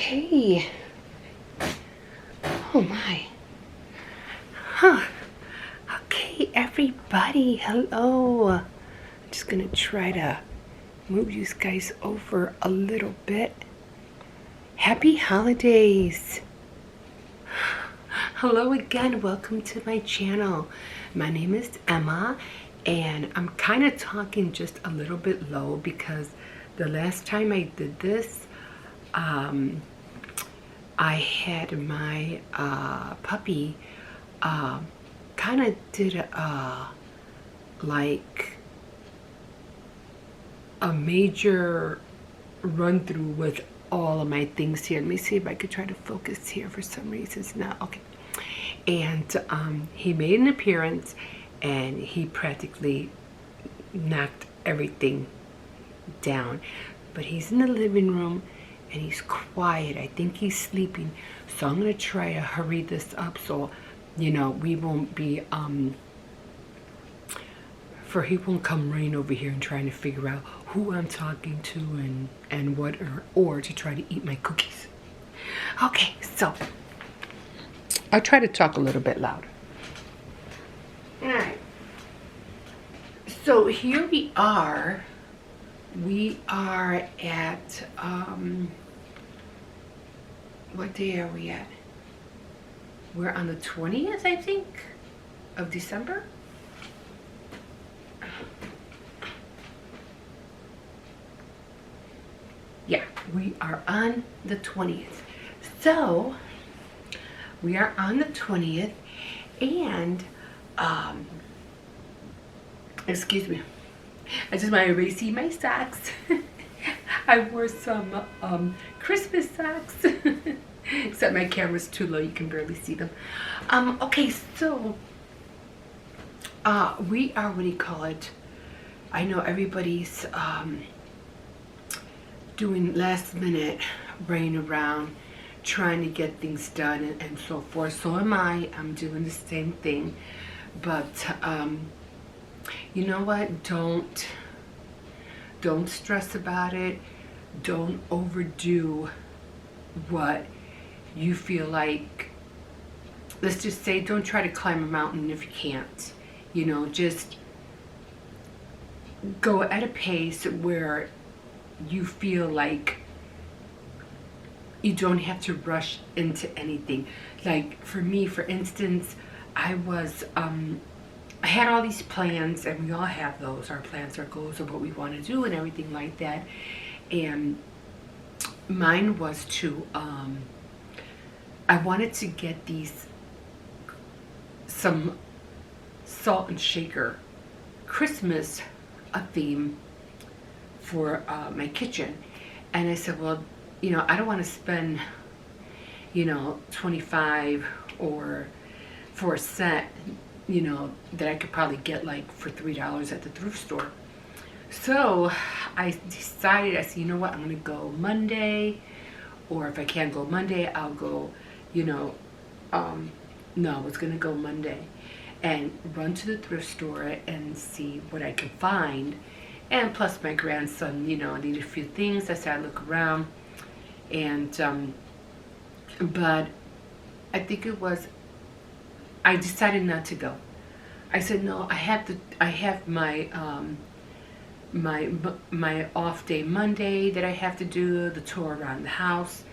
Okay. Oh my. Huh. Okay, everybody. Hello. I'm just gonna try to move you guys over a little bit. Happy holidays. Hello again. Welcome to my channel. My name is Emma, and I'm kind of talking just a little bit low because the last time I did this, I had my puppy kind of did like a major run through with all of my things here. Let me see if I could try to focus here. For some reason it's not okay. And he made an appearance and he practically knocked everything down, but he's in the living room and he's quiet. I think he's sleeping, so I'm gonna try to hurry this up so we won't be he won't come running over here and trying to figure out who I'm talking to and what, or to try to eat my cookies. Okay, so I'll try to talk a little bit louder. All right, so here we are at what day are we at? We're on the 20th, I think, of December. Yeah, we are on the 20th. So we are on the 20th, and excuse me, I just want to erase my socks. I wore some Christmas socks. Except my camera's too low, you can barely see them. Okay, so we are, what do you call it? I know everybody's doing last minute, running around, trying to get things done and so forth. So am I. I'm doing the same thing. But you know what? Don't stress about it. Don't overdo what you feel like. Let's just say, don't try to climb a mountain if you can't. Just go at a pace where you feel like you don't have to rush into anything. Like for me, for instance, I had all these plans, and we all have those, our plans, our goals of what we want to do and everything like that. And mine was to I wanted to get some salt and shaker Christmas theme for my kitchen. And I said, well, I don't want to spend $25 or for a set that I could probably get like for $3 at the thrift store. So I decided, I said, you know what, I'm gonna go Monday, or if I can't go Monday, I'll go, no, I was gonna go Monday and run to the thrift store and see what I could find. And plus my grandson, needed a few things. I said I'd look around, and but I think I decided not to go. I said, no, I have my my off day Monday that I have to do the tour around the house,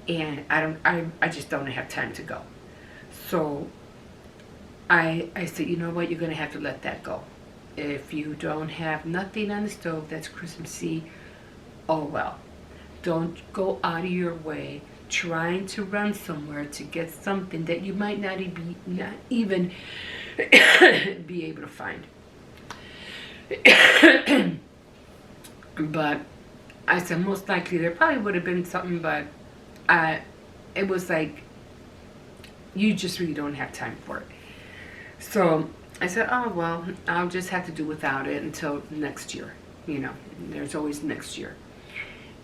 and I just don't have time to go. So I said, you know what, you're gonna have to let that go. If you don't have nothing on the stove that's Christmassy, oh well. Don't go out of your way trying to run somewhere to get something that you might not even be able to find. But I said most likely there probably would have been something, but it was like you just really don't have time for it. So I said, oh well, I'll just have to do without it until next year. There's always next year.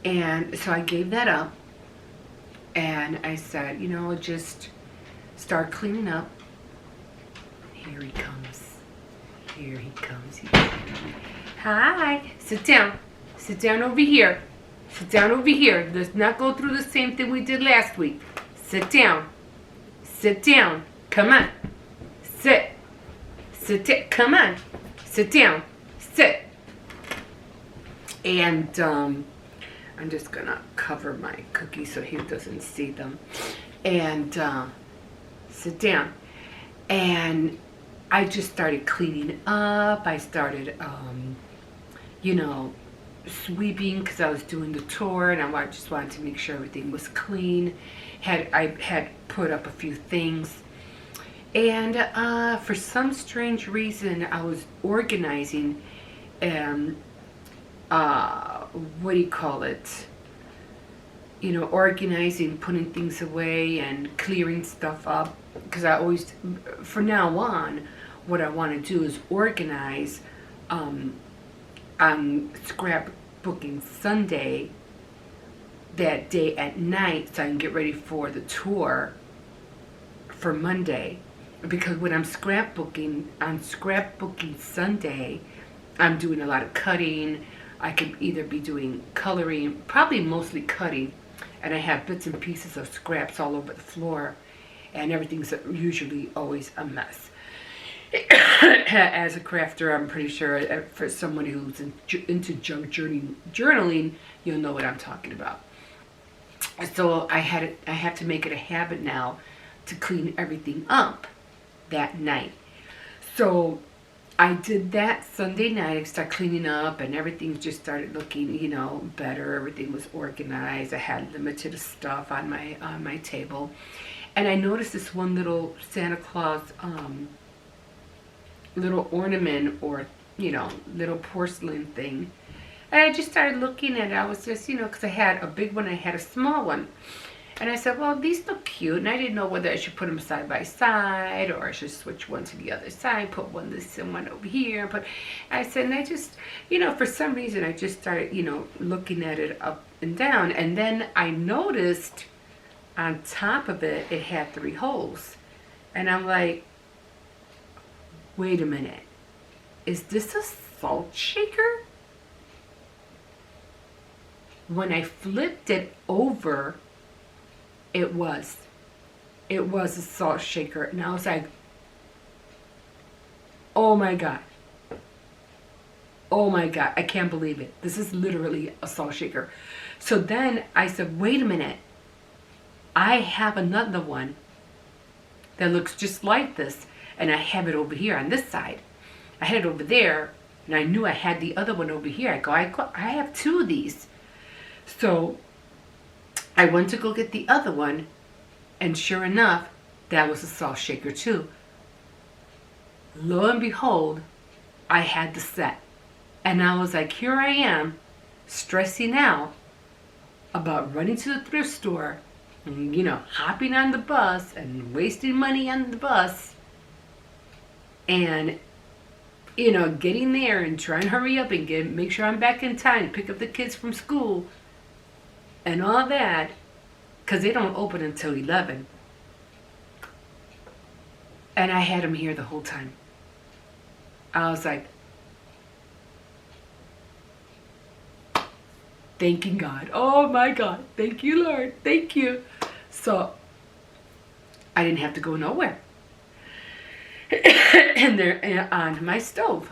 And so I gave that up, and I said, just start cleaning up. Here he comes. Here he comes. Hi. Sit down. Sit down over here. Sit down over here. Let's not go through the same thing we did last week. Sit down. Sit down. Come on. Sit. Sit down. Come on. Sit down. Sit. And I'm just going to cover my cookies so he doesn't see them. And sit down. And I just started cleaning up. I started, sweeping because I was doing the tour, and I just wanted to make sure everything was clean. I had put up a few things. And for some strange reason, I was organizing, what do you call it? Organizing, putting things away and clearing stuff up. Because I always, from now on, what I want to do is organize on scrapbooking Sunday, that day at night, so I can get ready for the tour for Monday. Because when I'm scrapbooking, on scrapbooking Sunday, I'm doing a lot of cutting. I could either be doing coloring, probably mostly cutting, and I have bits and pieces of scraps all over the floor, and everything's usually always a mess. As a crafter, I'm pretty sure for someone who's into junk journaling, you'll know what I'm talking about. So I have to make it a habit now to clean everything up that night. So I did that Sunday night. I started cleaning up, and everything just started looking, better. Everything was organized. I had limited stuff on my table, and I noticed this one little Santa Claus little ornament, or little porcelain thing, and I just started looking at it. I was just because I had a big one, I had a small one, and I said, well, these look cute, and I didn't know whether I should put them side by side, or I should switch one to the other side, put one this and one over here. But I said, and I just for some reason I just started looking at it up and down, and then I noticed on top of it, it had 3 holes, and I'm like, wait a minute, is this a salt shaker? When I flipped it over, it was a salt shaker, and I was like, oh my god, I can't believe it. This is literally a salt shaker. So then I said, wait a minute, I have another one that looks just like this, and I have it over here on this side. I had it over there, and I knew I had the other one over here. I have 2 of these. So I went to go get the other one, and sure enough, that was a salt shaker too. Lo and behold, I had the set. And I was like, here I am, stressing out about running to the thrift store and, hopping on the bus and wasting money on the bus. And, getting there and trying to hurry up and make sure I'm back in time to pick up the kids from school and all that, because they don't open until 11. And I had them here the whole time. I was like, thanking God. Oh my God. Thank you, Lord. Thank you. So I didn't have to go nowhere. And they're on my stove.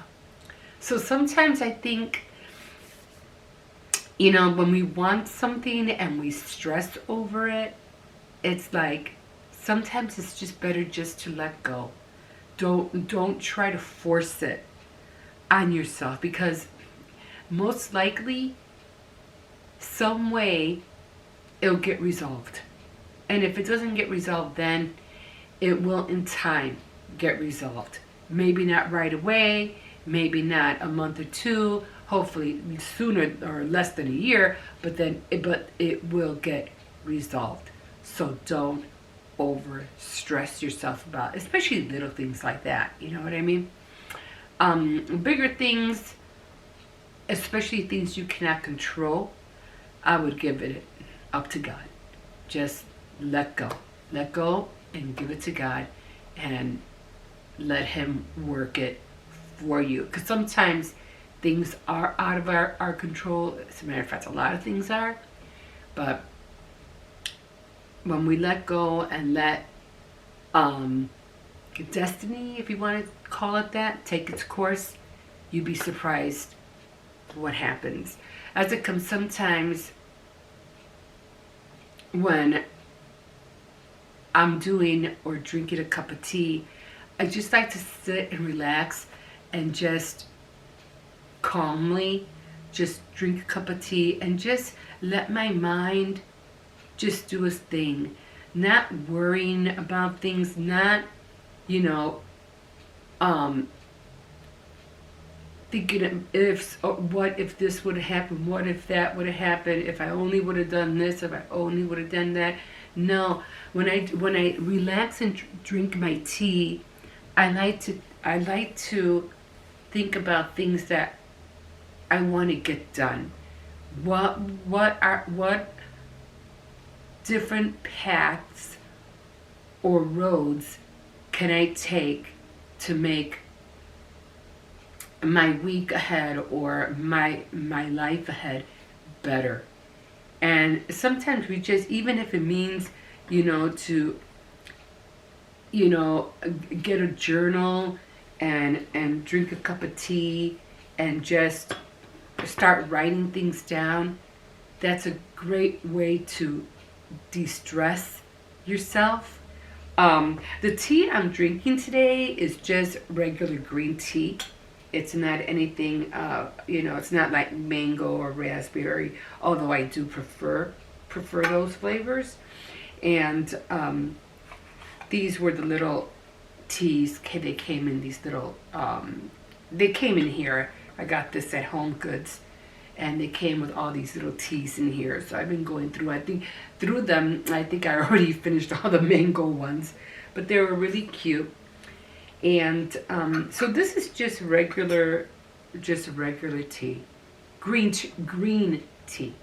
So sometimes I think, when we want something and we stress over it, it's like, sometimes it's just better just to let go. Don't try to force it on yourself, because most likely, some way, it'll get resolved. And if it doesn't get resolved, then it will in time get resolved. Maybe not right away, maybe not a month or 2, hopefully sooner or less than a year, but it will get resolved. So don't over stress yourself about, especially little things like that. You know what I mean? Bigger things, especially things you cannot control, I would give it up to God. Just let go and give it to God, and let Him work it for you. Because sometimes things are out of our control. As a matter of fact, a lot of things are. But when we let go and let destiny, if you want to call it that, take its course, you'd be surprised what happens. As it comes sometimes when I'm doing or drinking a cup of tea, I just like to sit and relax and just calmly just drink a cup of tea and just let my mind just do its thing. Not worrying about things, not, thinking what if this would have happened, what if that would have happened, if I only would have done this, if I only would have done that. No, when I relax and drink my tea, I like to think about things that I want to get done. What different paths or roads can I take to make my week ahead or my life ahead better? And sometimes we just, even if it means, to, get a journal and drink a cup of tea and just start writing things down, that's a great way to de-stress yourself. The tea I'm drinking today is just regular green tea. It's not anything, it's not like mango or raspberry, although I do prefer those flavors. And these were the little teas. They came in these little, they came in here. I got this at Home Goods, and they came with all these little teas in here. So I've been going through, I think I already finished all the mango ones, but they were really cute. And so this is just regular tea, green tea.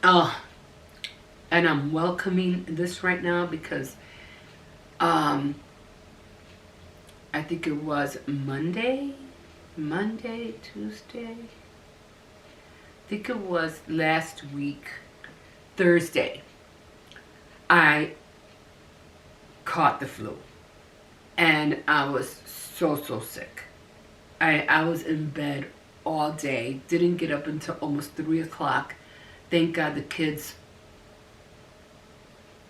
Oh, and I'm welcoming this right now because I think it was Monday, Tuesday. I think it was last week, Thursday. I caught the flu, and I was so sick. I was in bed all day. Didn't get up until almost 3 o'clock. Thank God the kids.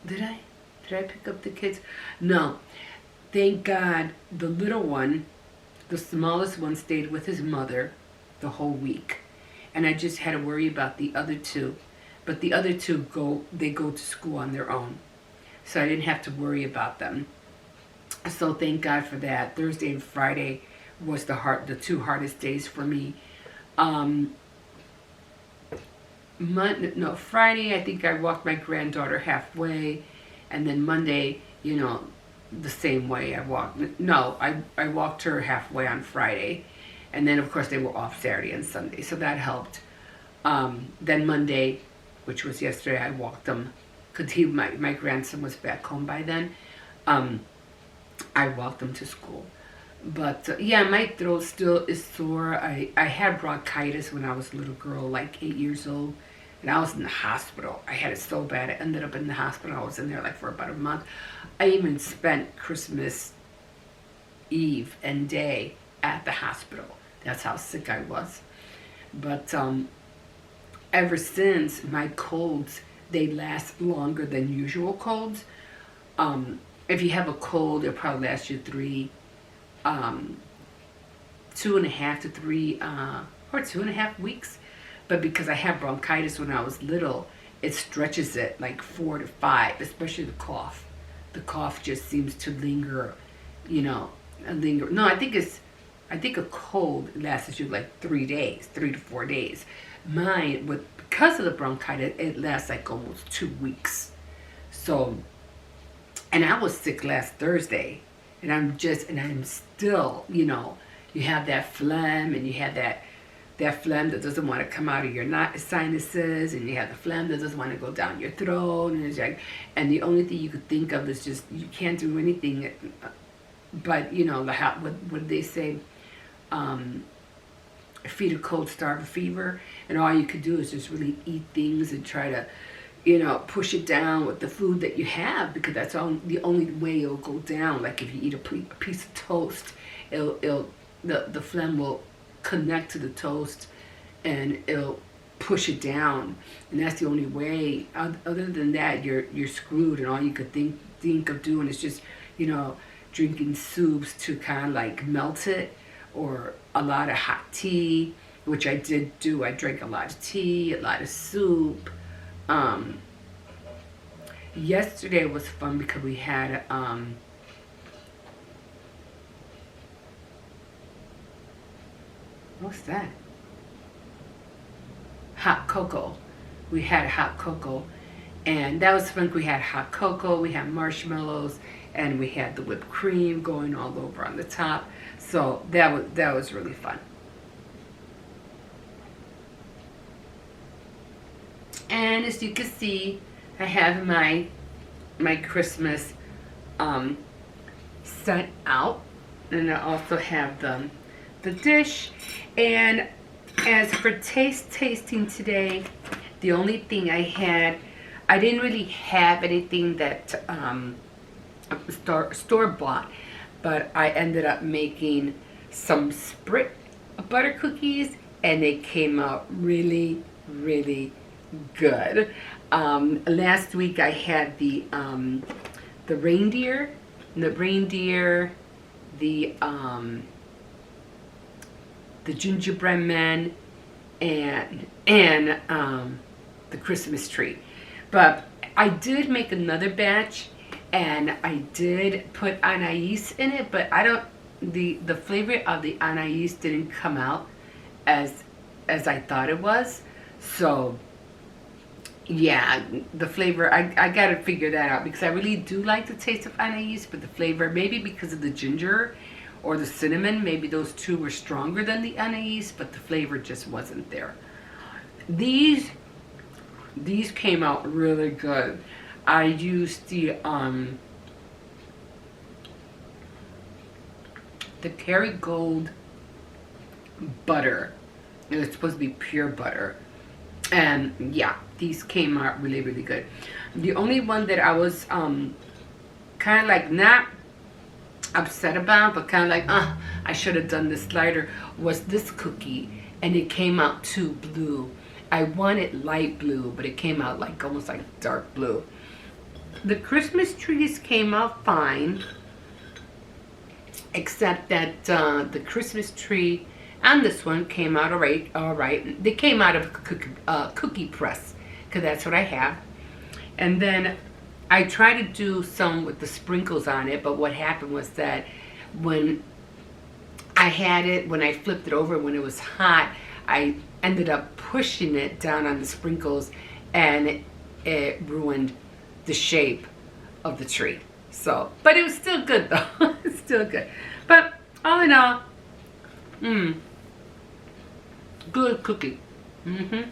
Did I pick up the kids? No. Thank God the little one, the smallest one, stayed with his mother the whole week. And I just had to worry about the other two. But the other two go to school on their own. So I didn't have to worry about them. So thank God for that. Thursday and Friday was the two hardest days for me. Friday, I think I walked my granddaughter halfway, and then Monday, the same way I walked her halfway on Friday, and then of course they were off Saturday and Sunday, so that helped. Then Monday, which was yesterday, I walked him, because my grandson was back home by then. I walked him to school. But yeah, my throat still is sore. I had bronchitis when I was a little girl, like 8 years old. And I was in the hospital. I had it so bad. I ended up in the hospital. I was in there for about a month. I even spent Christmas Eve and day at the hospital. That's how sick I was. But ever since, my colds, they last longer than usual colds. If you have a cold, it'll probably last you 2.5 to 3 or 2.5 weeks. But because I had bronchitis when I was little, it stretches it like 4 to 5, especially the cough. The cough just seems to linger, No, I think a cold lasts you like 3 days, 3 to 4 days. Mine, because of the bronchitis, it lasts like almost 2 weeks. So, and I was sick last Thursday, and I'm still, you have that phlegm, and you have that that phlegm that doesn't want to come out of your sinuses, and you have the phlegm that doesn't want to go down your throat, and it's like, and the only thing you could think of is just you can't do anything, but you know what they say, feed a cold, starve a fever, and all you could do is just really eat things and try to, you know, push it down with the food that you have, because that's the only way it'll go down. Like if you eat a piece of toast, the phlegm will connect to the toast and it'll push it down, and that's the only way. Other than that, you're screwed, and all you could think of doing is just, you know, drinking soups to kind of like melt it, or a lot of hot tea, which I did do. I drank a lot of tea, a lot of soup. Yesterday was fun because we had what's that? Hot cocoa. We had hot cocoa, and that was fun. We had hot cocoa, we had marshmallows, and we had the whipped cream going all over on the top. So that was really fun. And as you can see, I have my Christmas set out, and I also have the dish. And as for tasting today, the only thing I had, I didn't really have anything that store bought, but I ended up making some sprit butter cookies, and they came out really, really good. Last week I had the reindeer, the gingerbread man, and the Christmas tree. But I did make another batch, and I did put anise in it, but I don't, the flavor of the anise didn't come out as I thought it was. So yeah, the flavor, I gotta figure that out, because I really do like the taste of anise, but the flavor, maybe because of the ginger or the cinnamon, maybe those two were stronger than the anise, but the flavor just wasn't there. These came out really good. I used the Kerrygold butter. It's supposed to be pure butter. And yeah, these came out really, really good. The only one that I was kind of like not upset about, but kind of like, I should have done this lighter, was this cookie, and it came out too blue. I wanted light blue, but it came out like almost like dark blue. The Christmas trees came out fine, except that the Christmas tree and this one came out all right. They came out of a cookie press, because that's what I have. And then I tried to do some with the sprinkles on it, but what happened was that when I flipped it over, when it was hot, I ended up pushing it down on the sprinkles, and it ruined the shape of the tree. So, but it was still good though. It's still good. But all in all, good cookie. Mmm.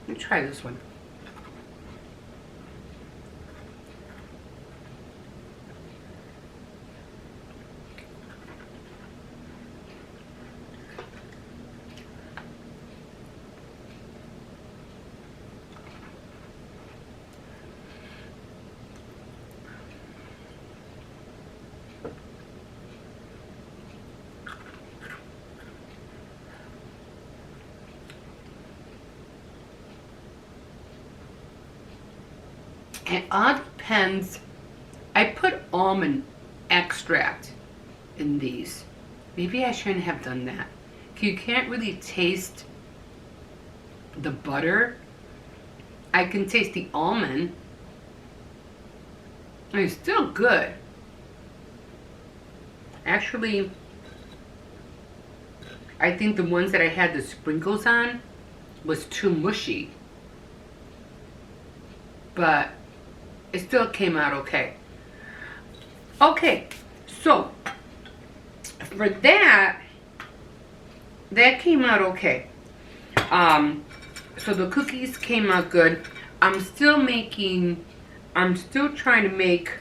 Let me try this one. It all depends. I put almond extract in these. Maybe I shouldn't have done that. you can't really taste the butter. I can taste the almond. And it's still good. Actually, I think the ones that I had the sprinkles on was too mushy. But it still came out okay. Okay, so for that came out okay. So the cookies came out good. I'm still trying to make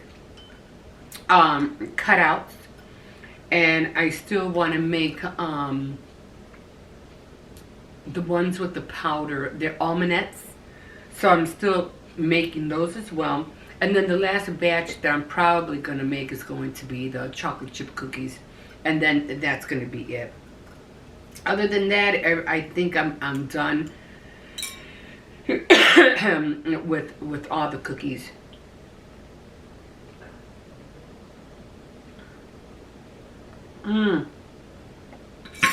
cutouts, and I still want to make the ones with the powder. They're almondettes, so I'm still making those as well. And then the last batch that I'm probably going to make is going to be the chocolate chip cookies, and then that's going to be it. Other than that, I think I'm done with all the cookies.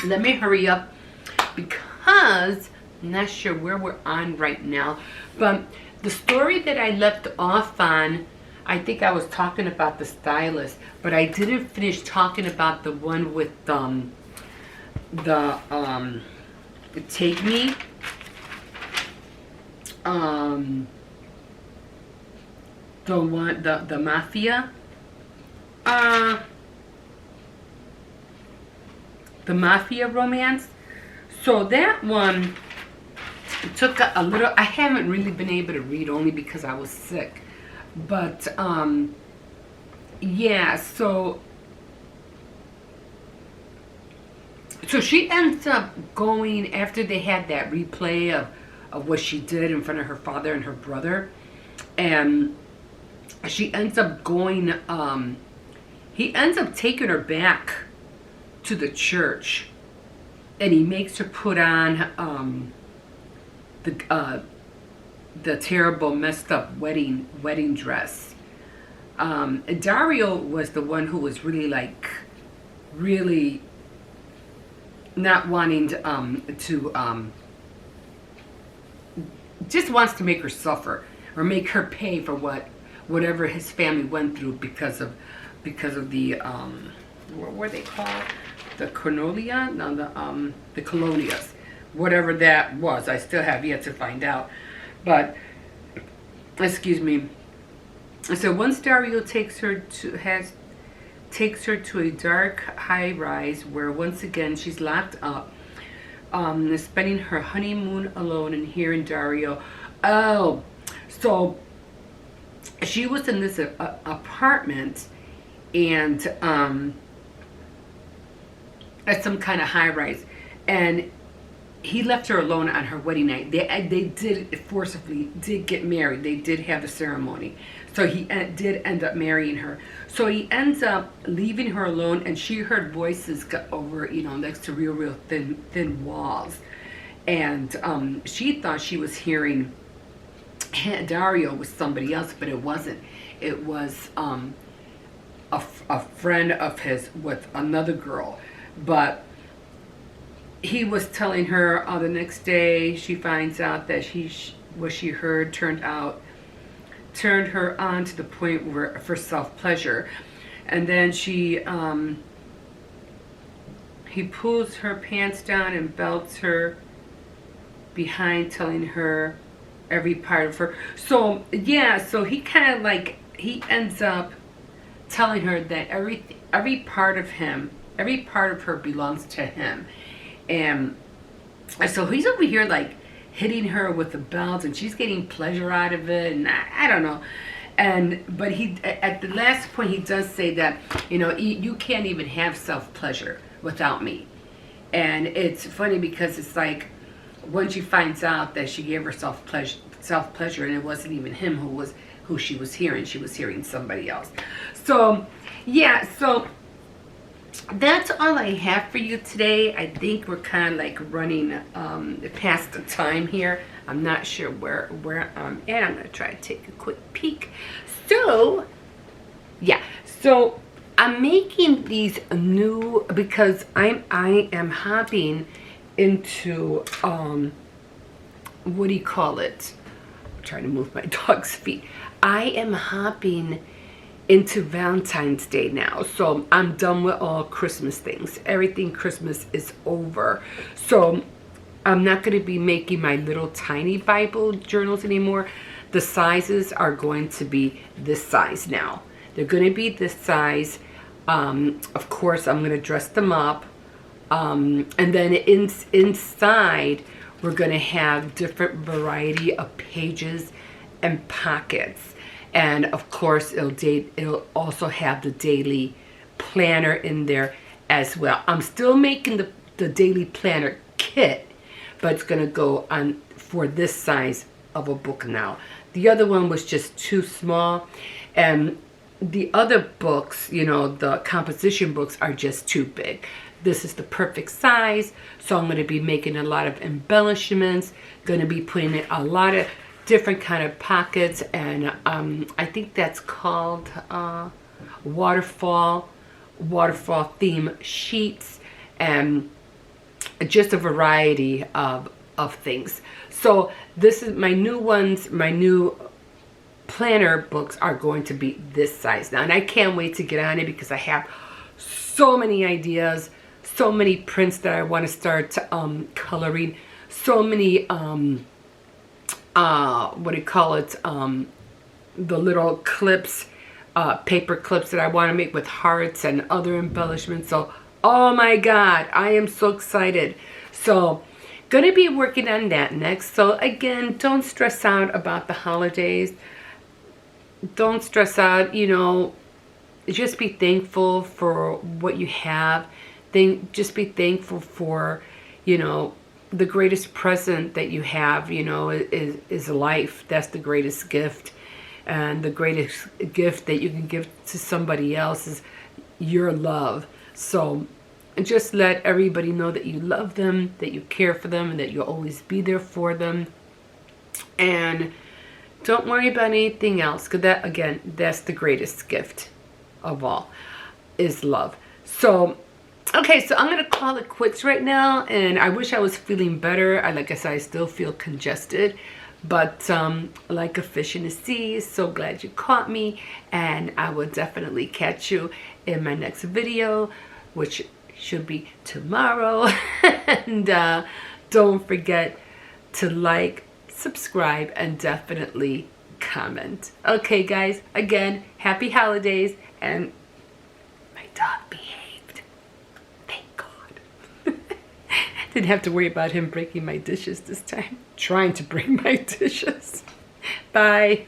Let me hurry up because I'm not sure where we're on right now, but the story that I left off on, I think I was talking about the stylist, but I didn't finish talking about the one with Take Me. The one, the mafia. The mafia romance. So that one took a little, I haven't really been able to read only because I was sick. But, yeah, so she ends up going, after they had that replay of what she did in front of her father and her brother, and she ends up going, he ends up taking her back to the church, and he makes her put on the terrible messed up wedding dress. Dario was the one who was really not wanting to just wants to make her suffer or make her pay for whatever his family went through because of the what were they called, the Cornelia? No, the Colonias, whatever that was. I still have yet to find out, but excuse me. So once Dario takes her to a dark high rise where once again she's locked up, spending her honeymoon alone, and hearing Dario. Oh, so she was in this apartment, and at some kind of high rise, and he left her alone on her wedding night. They did forcibly get married. They did have the ceremony. So he did end up marrying her. So he ends up leaving her alone, and she heard voices go over, next to real thin walls. And she thought she was hearing Dario with somebody else, but it wasn't. It was a friend of his with another girl. But he was telling her the next day she finds out that what she heard turned her on to the point where for self-pleasure. And then he pulls her pants down and belts her behind, telling her every part of her. So yeah, so he kind of he ends up telling her that every part of him, every part of her belongs to him. And so he's over here hitting her with the belt, and she's getting pleasure out of it, and I don't know. But he, at the last point, he does say that, you can't even have self-pleasure without me. And it's funny because it's when she finds out that she gave herself self-pleasure, and it wasn't even him who she was hearing somebody else. So yeah, so that's all I have for you today. I think we're kind of running past the time here. I'm not sure where I'm at. I'm going to try to take a quick peek. So, yeah. So, I'm making these new because I am hopping into what do you call it? I'm trying to move my dog's feet. I am hopping into Valentine's Day now. So I'm done with all Christmas things. Everything Christmas is over. So I'm not going to be making my little tiny Bible journals anymore. The sizes are going to be this size now. They're going to be this size. Of course, I'm going to dress them up. And then inside, we're going to have different variety of pages and pockets. And of course, it'll also have the daily planner in there as well. I'm still making the daily planner kit, but it's going to go on for this size of a book now. The other one was just too small, and the other books, you know, the composition books, are just too big. This is the perfect size, so I'm going to be making a lot of embellishments, going to be putting in a lot of different kind of pockets, and I think that's called waterfall theme sheets, and just a variety of things. So this is my new ones. My new planner books are going to be this size now, and I can't wait to get on it because I have so many ideas, so many prints that I want to start coloring, so many what do you call it, the little clips, paper clips that I want to make with hearts and other embellishments. So oh my god, I am so excited. So gonna be working on that next. So again, don't stress out about the holidays. Don't stress out, you know, just be thankful for what you have. Just be thankful for, you know, the greatest present that you have, you know, is life. That's the greatest gift. And the greatest gift that you can give to somebody else is your love. So just let everybody know that you love them, that you care for them, and that you'll always be there for them. And don't worry about anything else, because that, again, that's the greatest gift of all, is love. So okay, so I'm going to call it quits right now, and I wish I was feeling better. Like I said, I still feel congested, but like a fish in the sea, so glad you caught me, and I will definitely catch you in my next video, which should be tomorrow. And don't forget to like, subscribe, and definitely comment. Okay, guys, again, happy holidays, and my dog behaved. Thank God. Didn't have to worry about him breaking my dishes this time. Trying to break my dishes. Bye.